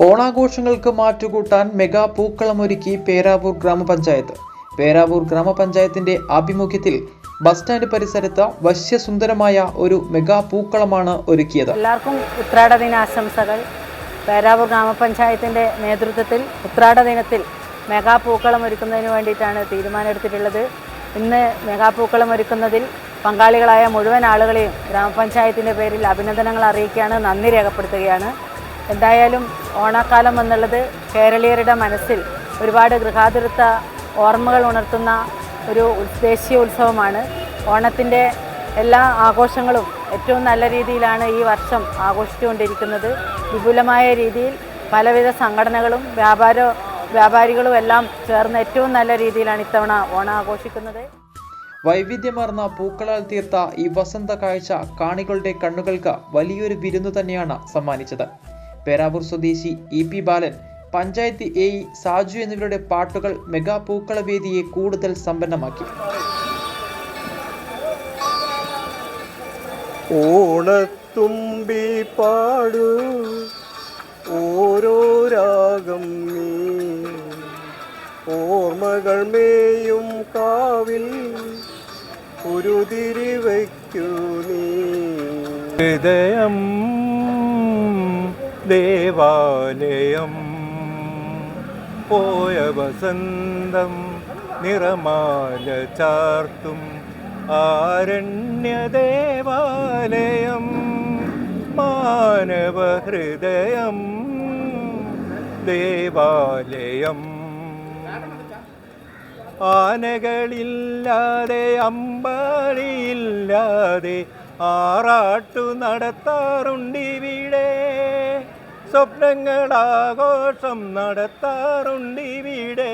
ഓണാഘോഷങ്ങൾക്ക് മാറ്റുകൂട്ടാൻ mega പൂക്കളമൊരുക്കി Peravoor ഗ്രാമപഞ്ചായത്ത്. പേരാവൂർ ഗ്രാമപഞ്ചായത്തിന്റെ ആഭിമുഖ്യത്തിൽ ബസ് സ്റ്റാൻഡ് പരിസരത്ത് വശ്യസുന്ദരമായ ഒരു മെഗാ പൂക്കളമാണ് ഒരുക്കിയത്. എല്ലാവർക്കും ഉത്രാട ദിനാശംസകൾ. പേരാവൂർ ഗ്രാമപഞ്ചായത്തിന്റെ നേതൃത്വത്തിൽ ഉത്രാട ദിനത്തിൽ മെഗാ പൂക്കളം ഒരുക്കുന്നതിന് വേണ്ടിയിട്ടാണ് തീരുമാനമെടുത്തിട്ടുള്ളത്. ഇന്ന് മെഗാ പൂക്കളം ഒരുക്കുന്നതിൽ പങ്കാളികളായ മുഴുവൻ ആളുകളെയും ഗ്രാമപഞ്ചായത്തിൻ്റെ പേരിൽ അഭിനന്ദനങ്ങൾ അറിയിക്കുകയാണ്, നന്ദി രേഖപ്പെടുത്തുകയാണ്. എന്തായാലും ഓണക്കാലം എന്നുള്ളത് കേരളീയരുടെ മനസ്സിൽ ഒരുപാട് ഗൃഹാതുരത്വ ഓർമ്മകൾ ഉണർത്തുന്ന ഒരു ദേശീയ ഉത്സവമാണ്. ഓണത്തിൻ്റെ എല്ലാ ആഘോഷങ്ങളും ഏറ്റവും നല്ല രീതിയിലാണ് ഈ വർഷം ആഘോഷിച്ചുകൊണ്ടിരിക്കുന്നത്. വിപുലമായ രീതിയിൽ പലവിധ സംഘടനകളും വ്യാപാരികളും എല്ലാം ചേർന്ന് ഏറ്റവും നല്ല രീതിയിലാണ് ഇത്തവണ ഓണം ആഘോഷിക്കുന്നത്. വൈവിധ്യമാർന്ന പൂക്കളാൽ തീർത്ത ഈ വസന്ത കാഴ്ച കാണികളുടെ കണ്ണുകൾക്ക് വലിയൊരു വിരുന്നു തന്നെയാണ് സമ്മാനിച്ചത്. പേരാവൂർ സ്വദേശി EP ബാലൻ, പഞ്ചായത്ത് AE സാജു എന്നിവരുടെ പാട്ടുകൾ മെഗാ പൂക്കള വേദിയെ കൂടുതൽ സമ്പന്നമാക്കി. ഓണത്തുമ്പി പാടൂ ഓരോ രാഗം നീ, ഓർമ്മകൾ മേയും കാവിൽ ഒരു തിരിവയ്ക്കൂ നീ. ഹൃദയം ദേവാലയം പോയ വസന്തം നിറമാല ചാർത്തും ആരണ്യദേവാലയം മാനവ ഹൃദയം ദേവാലയം. ആനകളില്ലാതെ അമ്പാടിയില്ലാതെ ആറാട്ടു നടത്താറുണ്ടിവിടെ, സ്വപ്നങ്ങളാഘോഷം നടത്താറുണ്ടിവിടെ.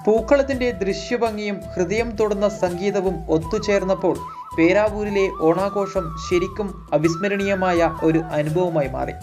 പൂക്കളത്തിന്റെ ദൃശ്യഭംഗിയും ഹൃദയം തൊടുന്ന സംഗീതവും ഒത്തുചേർന്നപ്പോൾ പേരാവൂരിലെ ഓണാഘോഷം ശരിക്കും അവിസ്മരണീയമായ ഒരു അനുഭവമായി മാറി.